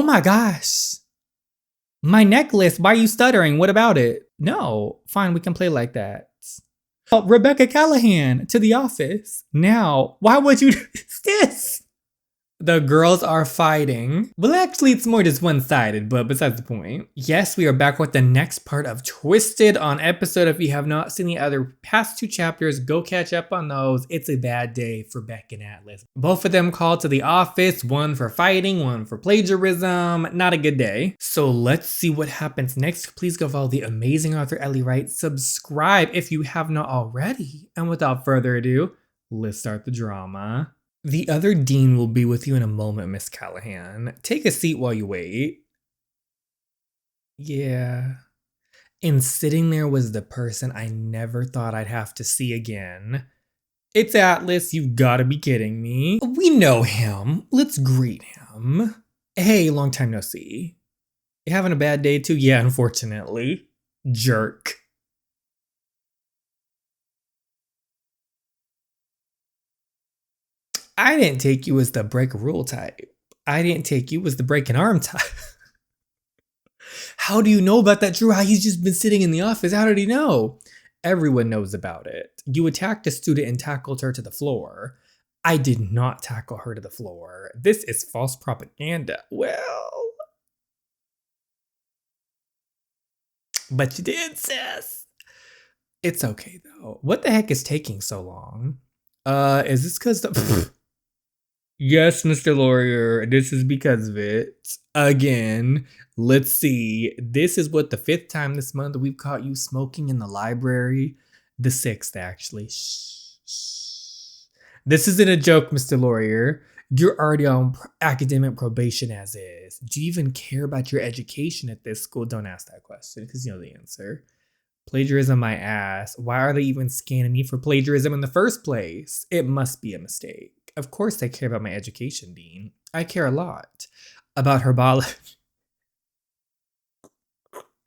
Oh my gosh. My necklace. Why are you stuttering? What about it? No. Fine, we can play like that. Oh, Rebecca Callahan to the office. Now, why would you do this? The girls are fighting. Well, actually, it's more just one-sided, but besides the point. Yes, we are back with the next part of Twisted on episode. If you have not seen the other past 2 chapters, go catch up on those. It's a bad day for Beck and Atlas. Both of them called to the office, one for fighting, one for plagiarism. Not a good day. So let's see what happens next. Please go follow the amazing author Ellieewrites. Subscribe if you have not already. And without further ado, let's start the drama. The other dean will be with you in a moment, Miss Callahan. Take a seat while you wait. Yeah. And sitting there was the person I never thought I'd have to see again. It's Atlas, you've gotta be kidding me. We know him. Let's greet him. Hey, long time no see. You having a bad day too? Yeah, unfortunately. Jerk. I didn't take you as the break rule type. I didn't take you as the break an arm type. How do you know about that, Drew? How he's just been sitting in the office? How did he know? Everyone knows about it. You attacked a student and tackled her to the floor. I did not tackle her to the floor. This is false propaganda. Well, but you did, sis. It's okay though. What the heck is taking so long? Is this because the... Yes, Mr. Laurier, this is because of it. Again, let's see. This is what the 5th time this month we've caught you smoking in the library. The 6th, actually. Shh. This isn't a joke, Mr. Laurier. You're already on academic probation as is. Do you even care about your education at this school? Don't ask that question because you know the answer. Plagiarism my ass. Why are they even scanning me for plagiarism in the first place? It must be a mistake. Of course I care about my education, Dean. I care a lot. About herbology.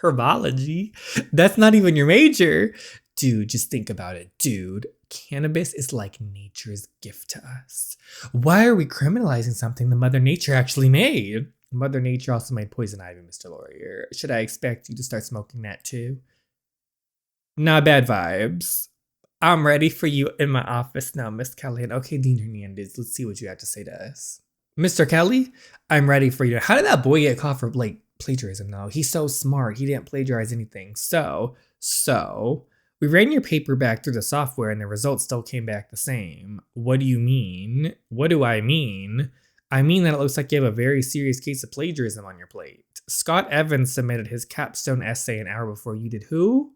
Herbology? That's not even your major. Dude, just think about it. Dude, cannabis is like nature's gift to us. Why are we criminalizing something the Mother Nature actually made? Mother Nature also made poison ivy, Mr. Laurier. Should I expect you to start smoking that too? Not bad vibes. I'm ready for you in my office now, Miss Callahan. Okay, Dean Hernandez, let's see what you have to say to us. Mr. Kelly, I'm ready for you. How did that boy get caught for plagiarism though? He's so smart. He didn't plagiarize anything. So, we ran your paper back through the software and the results still came back the same. What do you mean? What do I mean? I mean that it looks like you have a very serious case of plagiarism on your plate. Scott Evans submitted his capstone essay an hour before you did. Who?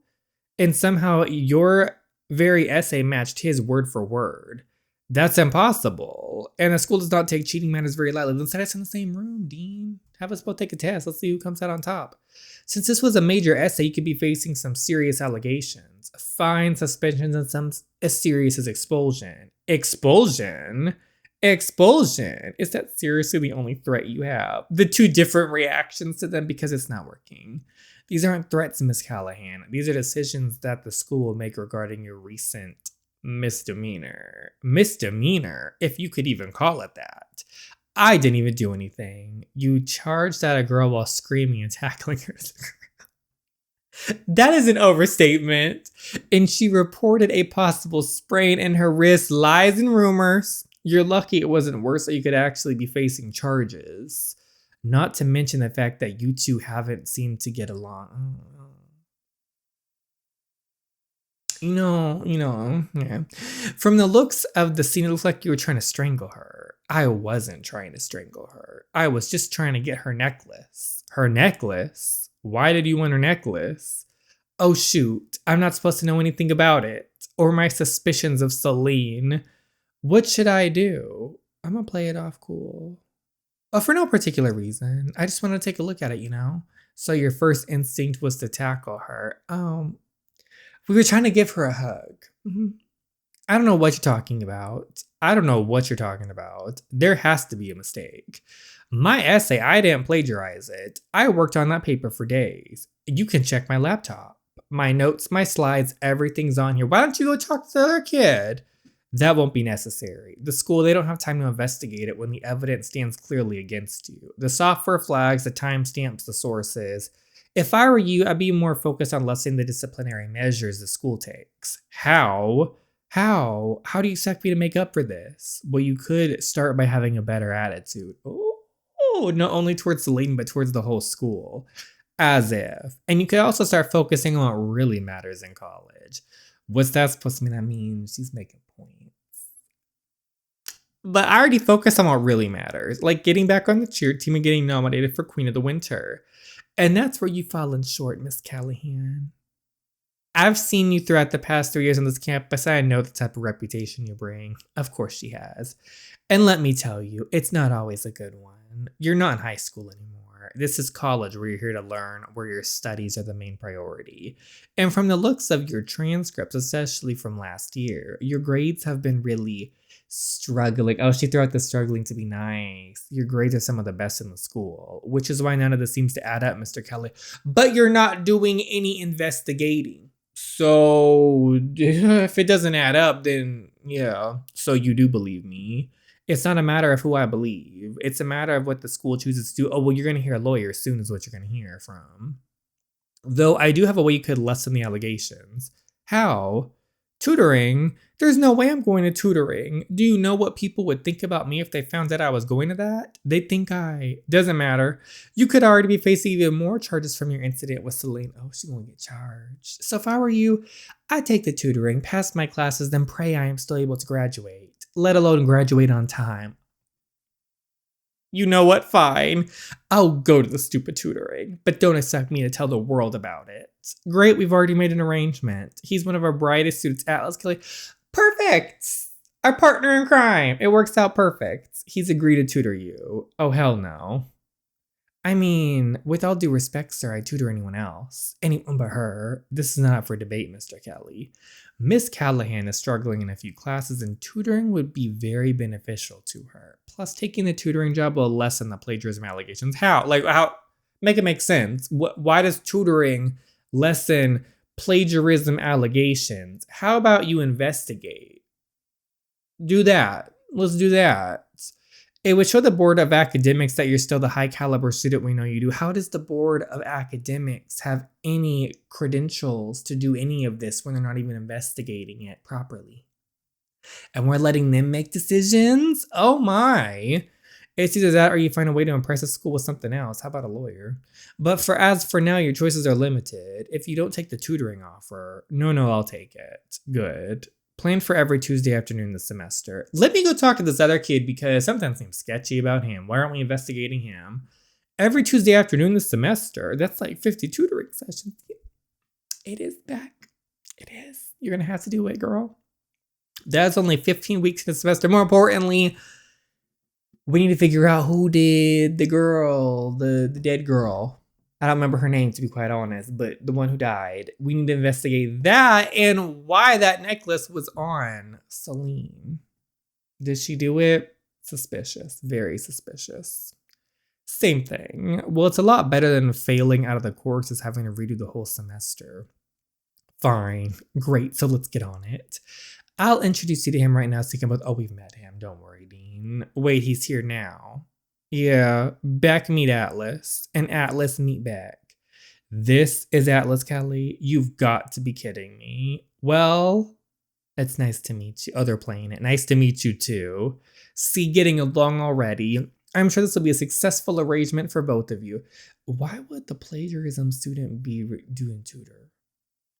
And somehow your very essay matched his word for word. That's impossible. And the school does not take cheating matters very lightly. Let's set us in the same room, Dean. Have us both take a test. Let's see who comes out on top. Since this was a major essay, you could be facing some serious allegations. Fine, suspensions, and some as serious as expulsion. Expulsion? Expulsion? Is that seriously the only threat you have? The 2 different reactions to them because it's not working. These aren't threats, Miss Callahan. These are decisions that the school will make regarding your recent misdemeanor. Misdemeanor, if you could even call it that. I didn't even do anything. You charged at a girl while screaming and tackling her. That is an overstatement. And she reported a possible sprain in her wrist. Lies and rumors. You're lucky it wasn't worse, so you could actually be facing charges. Not to mention the fact that you 2 haven't seemed to get along. Yeah. From the looks of the scene, it looks like you were trying to strangle her. I wasn't trying to strangle her. I was just trying to get her necklace. Her necklace? Why did you want her necklace? Oh shoot, I'm not supposed to know anything about it. Or my suspicions of Celine. What should I do? I'm gonna play it off cool. For no particular reason. I just wanted to take a look at it, you know? So your first instinct was to tackle her. We were trying to give her a hug. I don't know what you're talking about. There has to be a mistake. My essay, I didn't plagiarize it. I worked on that paper for days. You can check my laptop. My notes, my slides, everything's on here. Why don't you go talk to the other kid? That won't be necessary. The school, they don't have time to investigate it when the evidence stands clearly against you. The software flags, the timestamps, the sources. If I were you, I'd be more focused on lessening the disciplinary measures the school takes. How? How do you expect me to make up for this? Well, you could start by having a better attitude. Oh, not only towards Celine, but towards the whole school. As if. And you could also start focusing on what really matters in college. What's that supposed to mean? That means she's making points. But I already focused on what really matters, like getting back on the cheer team and getting nominated for Queen of the Winter. And that's where you've fallen short, Miss Callahan. I've seen you throughout the past 3 years on this campus. I know the type of reputation you bring. Of course she has. And let me tell you, it's not always a good one. You're not in high school anymore. This is college where you're here to learn, where your studies are the main priority. And from the looks of your transcripts, especially from last year, your grades have been really struggling. Oh, she threw out the struggling to be nice. Your grades are some of the best in the school, which is why none of this seems to add up, Mr. Kelly. But you're not doing any investigating. So if it doesn't add up, then yeah. So you do believe me. It's not a matter of who I believe. It's a matter of what the school chooses to do. Oh, well, you're going to hear a lawyer soon is what you're going to hear from. Though I do have a way you could lessen the allegations. How? Tutoring? There's no way I'm going to tutoring. Do you know what people would think about me if they found out I was going to that? They'd think doesn't matter. You could already be facing even more charges from your incident with Celine. Oh, she's going to get charged. So if I were you, I'd take the tutoring, pass my classes, then pray I am still able to graduate. Let alone graduate on time. You know what? Fine. I'll go to the stupid tutoring, but don't expect me to tell the world about it. Great, we've already made an arrangement. He's one of our brightest students, Atlas Kelly. Perfect! Our partner in crime. It works out perfect. He's agreed to tutor you. Oh, hell no. I mean, with all due respect, sir, I tutor anyone else. Anyone but her. This is not up for debate, Mr. Kelly. Miss Callahan is struggling in a few classes, and tutoring would be very beneficial to her. Plus, taking the tutoring job will lessen the plagiarism allegations. How? How? Make it make sense. Why does tutoring lessen plagiarism allegations? How about you investigate? Do that. Let's do that. It would show the Board of Academics that you're still the high caliber student we know you do. How does the Board of Academics have any credentials to do any of this when they're not even investigating it properly? And we're letting them make decisions? Oh my. It's either that or you find a way to impress the school with something else. How about a lawyer? But as for now, your choices are limited. If you don't take the tutoring offer, no, I'll take it. Good. Planned for every Tuesday afternoon this semester. Let me go talk to this other kid because something seems sketchy about him. Why aren't we investigating him? Every Tuesday afternoon this semester. That's like 50 tutoring sessions. It is back. It is. You're going to have to do it, girl. That's only 15 weeks in the semester. More importantly, we need to figure out who did the girl, the dead girl. I don't remember her name, to be quite honest, but the one who died. We need to investigate that and why that necklace was on Celine. Did she do it? Suspicious. Very suspicious. Same thing. Well, it's a lot better than failing out of the course as having to redo the whole semester. Fine. Great. So let's get on it. I'll introduce you to him right now so you can both... Oh, we've met him. Don't worry, Dean. Wait, he's here now. Yeah, Beck meet Atlas, and Atlas meet Beck. This is Atlas Kelly. You've got to be kidding me. Well, it's nice to meet you. Oh, they're playing it. Nice to meet you too. See, getting along already. I'm sure this will be a successful arrangement for both of you. Why would the plagiarism student be doing tutor?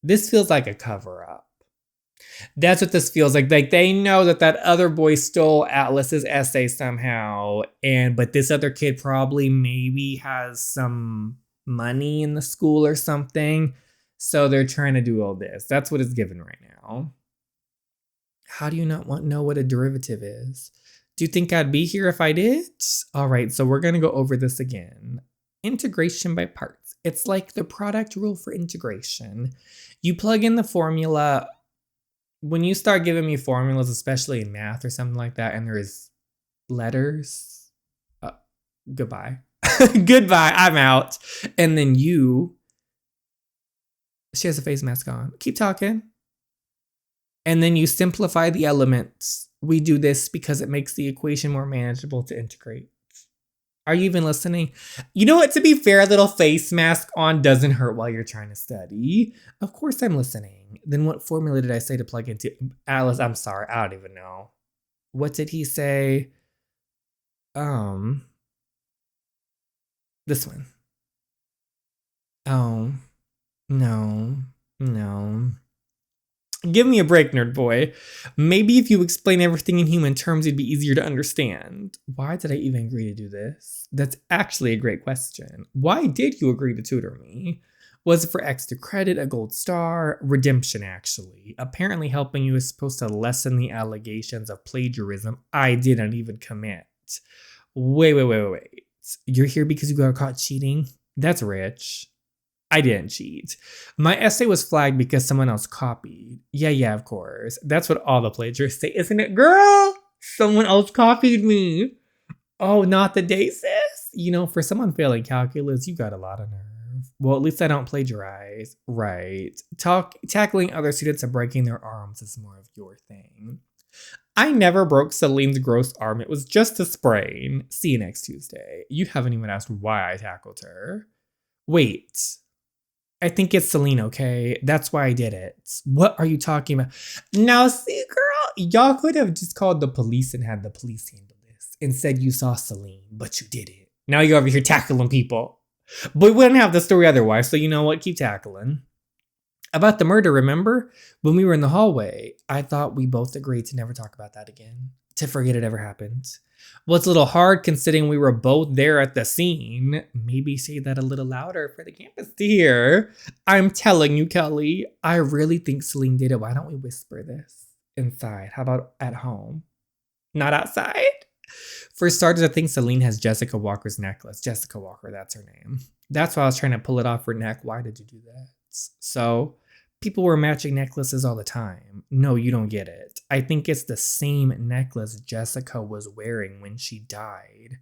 This feels like a cover-up. That's what this feels like. Like they know that other boy stole Atlas's essay somehow, but this other kid probably maybe has some money in the school or something. So they're trying to do all this. That's what it's given right now. How do you not know what a derivative is? Do you think I'd be here if I did? All right, so we're going to go over this again. Integration by parts. It's like the product rule for integration. You plug in the formula. When you start giving me formulas, especially in math or something like that, and there's letters, goodbye. Goodbye, I'm out. And then she has a face mask on. Keep talking. And then you simplify the elements. We do this because it makes the equation more manageable to integrate. Are you even listening? You know what? To be fair, a little face mask on doesn't hurt while you're trying to study. Of course I'm listening. Then what formula did I say to plug into? Alice, I'm sorry. I don't even know. What did he say? This one. Oh, no, no. Give me a break, nerd boy. Maybe if you explain everything in human terms, it'd be easier to understand. Why did I even agree to do this? That's actually a great question. Why did you agree to tutor me? Was it for extra credit, a gold star? Redemption, actually. Apparently helping you is supposed to lessen the allegations of plagiarism I didn't even commit. Wait. You're here because you got caught cheating? That's rich. I didn't cheat. My essay was flagged because someone else copied. Yeah, of course. That's what all the plagiarists say, isn't it, girl? Someone else copied me. Oh, not the day, sis? You know, for someone failing calculus, you got a lot of nerve. Well, at least I don't plagiarize. Right. Tackling other students and breaking their arms is more of your thing. I never broke Celine's gross arm. It was just a sprain. See you next Tuesday. You haven't even asked why I tackled her. Wait. I think it's Celine, okay? That's why I did it. What are you talking about? Now, see, girl, y'all could have just called the police and had the police handle this and said you saw Celine, but you did it. Now you're over here tackling people. But we wouldn't have the story otherwise, so you know what? Keep tackling. About the murder, remember? When we were in the hallway, I thought we both agreed to never talk about that again. To forget it ever happened. Well, it's a little hard considering we were both there at the scene. Maybe say that a little louder for the campus to hear. I'm telling you, Kelly, I really think Celine did it. Why don't we whisper this inside? How about at home? Not outside? For starters, I think Celine has Jessica Walker's necklace. Jessica Walker, that's her name. That's why I was trying to pull it off her neck. Why did you do that? So, people wear matching necklaces all the time. No, you don't get it. I think it's the same necklace Jessica was wearing when she died.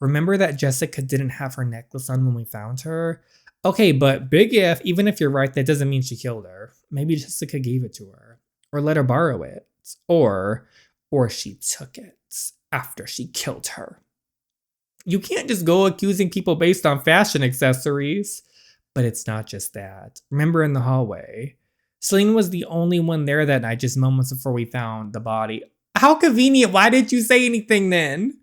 Remember that Jessica didn't have her necklace on when we found her? Okay, but big if, even if you're right, that doesn't mean she killed her. Maybe Jessica gave it to her. Or let her borrow it. Or she took it after she killed her. You can't just go accusing people based on fashion accessories. But it's not just that. Remember in the hallway, Celine was the only one there that night, just moments before we found the body. How convenient. Why didn't you say anything then?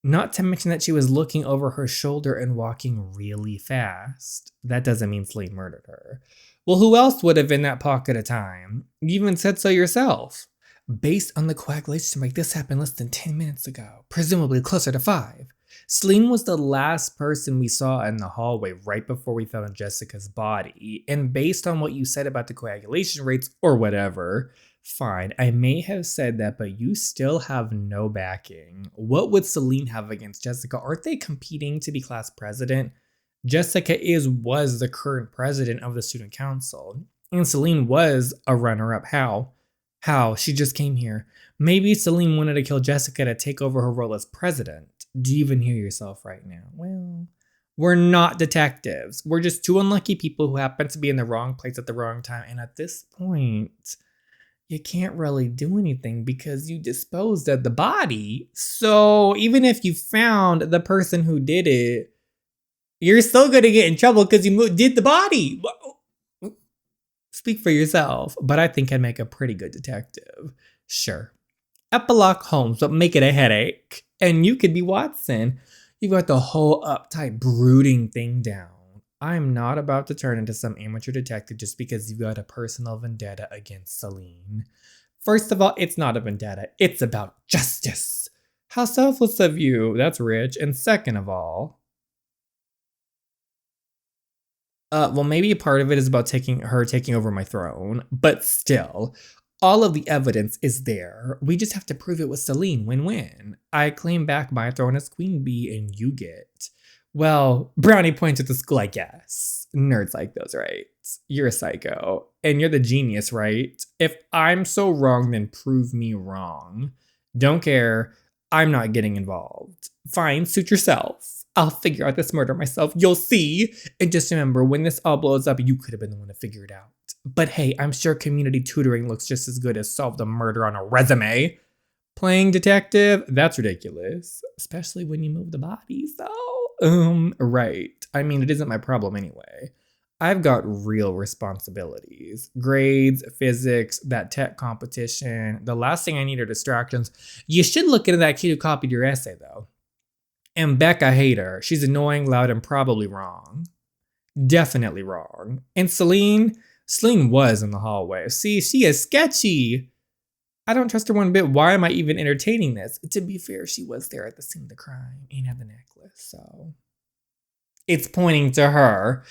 Not to mention that she was looking over her shoulder and walking really fast. That doesn't mean Celine murdered her. Well, who else would have in that pocket of time? You even said so yourself. Based on the coagulation to make this happen less than 10 minutes ago, presumably closer to 5. Celine was the last person we saw in the hallway right before we found Jessica's body. And based on what you said about the coagulation rates or whatever, fine, I may have said that, but you still have no backing. What would Celine have against Jessica? Aren't they competing to be class president? Jessica was the current president of the student council. And Celine was a runner-up. How? She just came here. Maybe Celine wanted to kill Jessica to take over her role as president. Do you even hear yourself right now? Well, we're not detectives. We're just two unlucky people who happen to be in the wrong place at the wrong time. And at this point, you can't really do anything because you disposed of the body. So even if you found the person who did it, you're still going to get in trouble because you did the body. Speak for yourself. But I think I'd make a pretty good detective. Sure. Epilogue Holmes, but make it a headache. And you could be Watson. You got the whole uptight, brooding thing down. I'm not about to turn into some amateur detective just because you got a personal vendetta against Celine. First of all, it's not a vendetta. It's about justice. How selfless of you. That's rich. And second of all, well, maybe a part of it is about taking over my throne, but still, all of the evidence is there. We just have to prove it with Celine. Win-win. I claim back my throne as queen bee and you get, well, brownie points at the school, I guess. Nerds like those, right? You're a psycho. And you're the genius, right? If I'm so wrong, then prove me wrong. Don't care. I'm not getting involved. Fine, suit yourself. I'll figure out this murder myself. You'll see. And just remember, when this all blows up, you could have been the one to figure it out. But hey, I'm sure community tutoring looks just as good as solve the murder on a resume. Playing detective? That's ridiculous. Especially when you move the bodies, though. Right. I mean, it isn't my problem anyway. I've got real responsibilities. Grades, physics, that tech competition. The last thing I need are distractions. You should look into that kid who copied your essay, though. And Beck, I hate her. She's annoying, loud, and probably wrong. Definitely wrong. And Celine was in the hallway. See, she is sketchy. I don't trust her one bit. Why am I even entertaining this? To be fair, she was there at the scene of the crime and had the necklace, so it's pointing to her.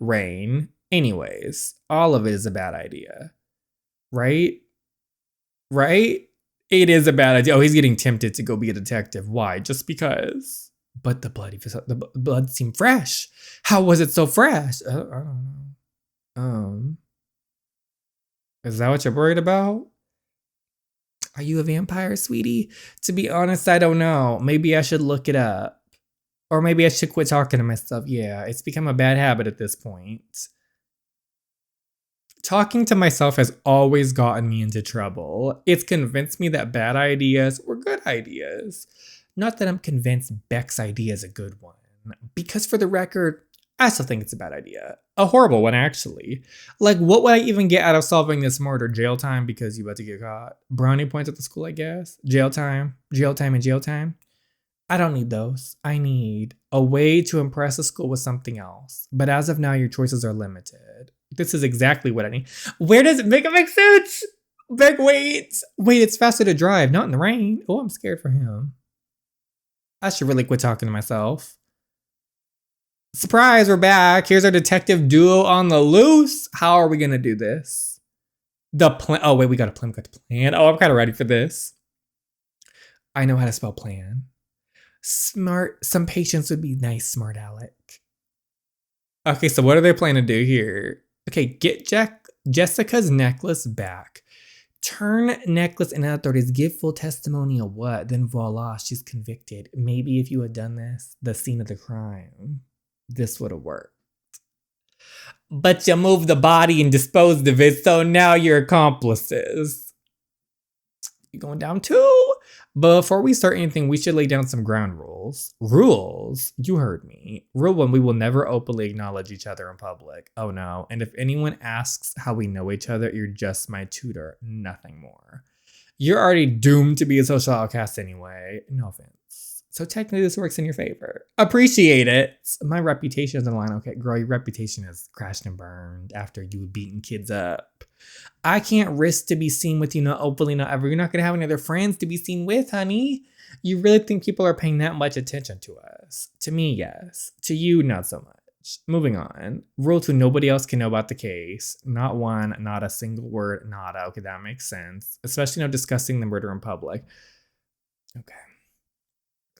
Rain. Anyways, all of it is a bad idea. Right? Right? It is a bad idea. Oh, he's getting tempted to go be a detective. Why? Just because. But the blood seemed fresh. How was it so fresh? I don't know. Is that what you're worried about? Are you a vampire, sweetie? To be honest, I don't know. Maybe I should look it up. Or maybe I should quit talking to myself. Yeah, it's become a bad habit at this point. Talking to myself has always gotten me into trouble. It's convinced me that bad ideas were good ideas. Not that I'm convinced Beck's idea is a good one. Because for the record, I still think it's a bad idea. A horrible one, actually. Like, what would I even get out of solving this murder? Jail time because you about to get caught? Brownie points at the school, I guess? Jail time, and jail time? I don't need those. I need a way to impress the school with something else. But as of now, your choices are limited. This is exactly what I need. Where does it make sense? Beck, wait, it's faster to drive, not in the rain. Oh, I'm scared for him. I should really quit talking to myself. Surprise, we're back. Here's our detective duo on the loose. How are we going to do this? The plan. Oh, wait, we got a plan. Oh, I'm kind of ready for this. I know how to spell plan. Smart. Some patience would be nice, smart Alec. Okay, so what are they planning to do here? Okay, get Jessica's necklace back. Turn necklace and authorities, give full testimony of what? Then voila, she's convicted. Maybe if you had done this, the scene of the crime, this would have worked. But you moved the body and disposed of it, so now you're accomplices. You're going down too? Before we start anything, we should lay down some ground rules. Rules? You heard me. Rule 1, we will never openly acknowledge each other in public. Oh no. And if anyone asks how we know each other, you're just my tutor, nothing more. You're already doomed to be a social outcast anyway. No offense. So technically this works in your favor. Appreciate it. My reputation is on the line. Okay, girl, your reputation has crashed and burned after you beating kids up. I can't risk to be seen with you, not openly, not ever. You're not going to have any other friends to be seen with, honey. You really think people are paying that much attention to us? To me, yes. To you, not so much. Moving on. Rule 2, nobody else can know about the case. Not one, not a single word, nada. Okay, that makes sense. Especially not discussing the murder in public. Okay.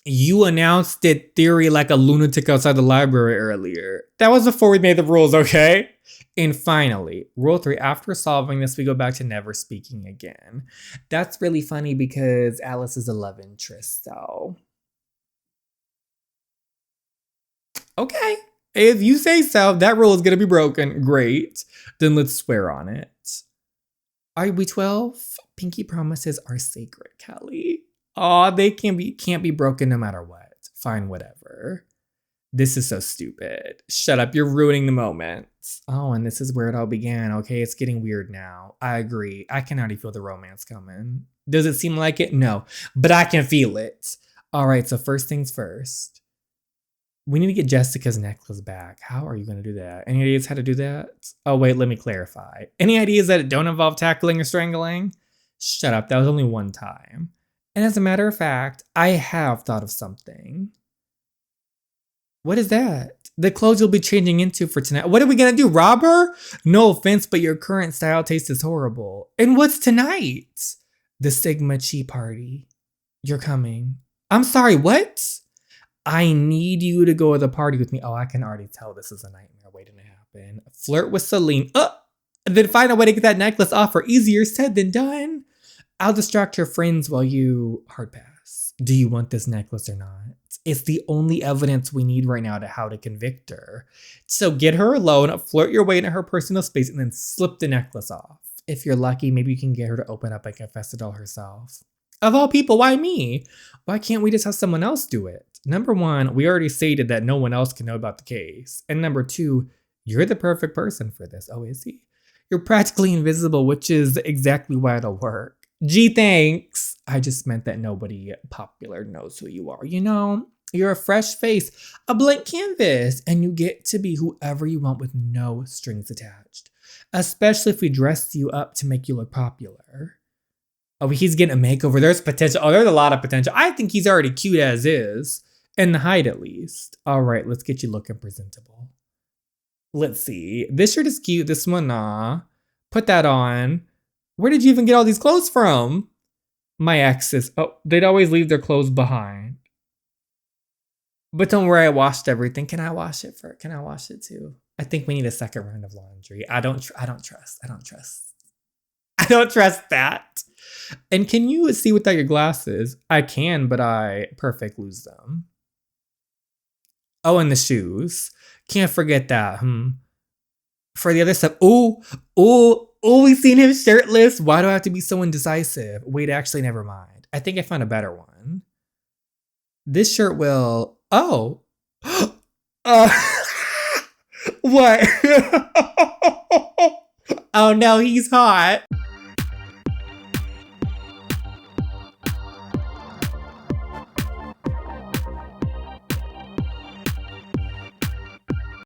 You announced it theory like a lunatic outside the library earlier. That was before we made the rules, okay? And finally, rule 3, after solving this, we go back to never speaking again. That's really funny because Alice is a love interest, so. Okay, if you say so, that rule is gonna be broken. Great, then let's swear on it. Are we 12? Pinky promises are sacred, Kelly. Aw, they can't be broken no matter what. Fine, whatever. This is so stupid. Shut up, you're ruining the moment. Oh, and this is where it all began. Okay, it's getting weird now. I agree. I can already feel the romance coming. Does it seem like it? No, but I can feel it. All right, so first things first. We need to get Jessica's necklace back. How are you going to do that? Any ideas how to do that? Oh, wait, let me clarify. Any ideas that don't involve tackling or strangling? Shut up, that was only one time. And as a matter of fact, I have thought of something. What is that? The clothes you'll be changing into for tonight. What are we gonna do, rob her? No offense, but your current style taste is horrible. And what's tonight? The Sigma Chi party. You're coming. I'm sorry, what? I need you to go to the party with me. Oh, I can already tell this is a nightmare waiting to happen. Flirt with Celine. Then find a way to get that necklace off her. Easier said than done. I'll distract her friends while you hard pass. Do you want this necklace or not? It's the only evidence we need right now to how to convict her. So get her alone, flirt your way into her personal space, and then slip the necklace off. If you're lucky, maybe you can get her to open up and confess it all herself. Of all people, why me? Why can't we just have someone else do it? Number one, we already stated that no one else can know about the case. And number two, you're the perfect person for this. Oh, is he? You're practically invisible, which is exactly why it'll work. Gee, thanks. I just meant that nobody popular knows who you are. You know, you're a fresh face, a blank canvas, and you get to be whoever you want with no strings attached. Especially if we dress you up to make you look popular. Oh, he's getting a makeover. There's potential. Oh, there's a lot of potential. I think he's already cute as is. In the height, at least. All right, let's get you looking presentable. Let's see. This shirt is cute. This one, nah. Put that on. Where did you even get all these clothes from? My exes. Oh, they'd always leave their clothes behind. But don't worry, I washed everything. Can I wash it too? I think we need a second round of laundry. I don't trust that. And can you see without your glasses? I can, but I perfect lose them. Oh, and the shoes. Can't forget that. For the other stuff, we seen him shirtless. Why do I have to be so indecisive? Wait, actually, never mind. I think I found a better one. This shirt will. Oh. What? Oh no, he's hot.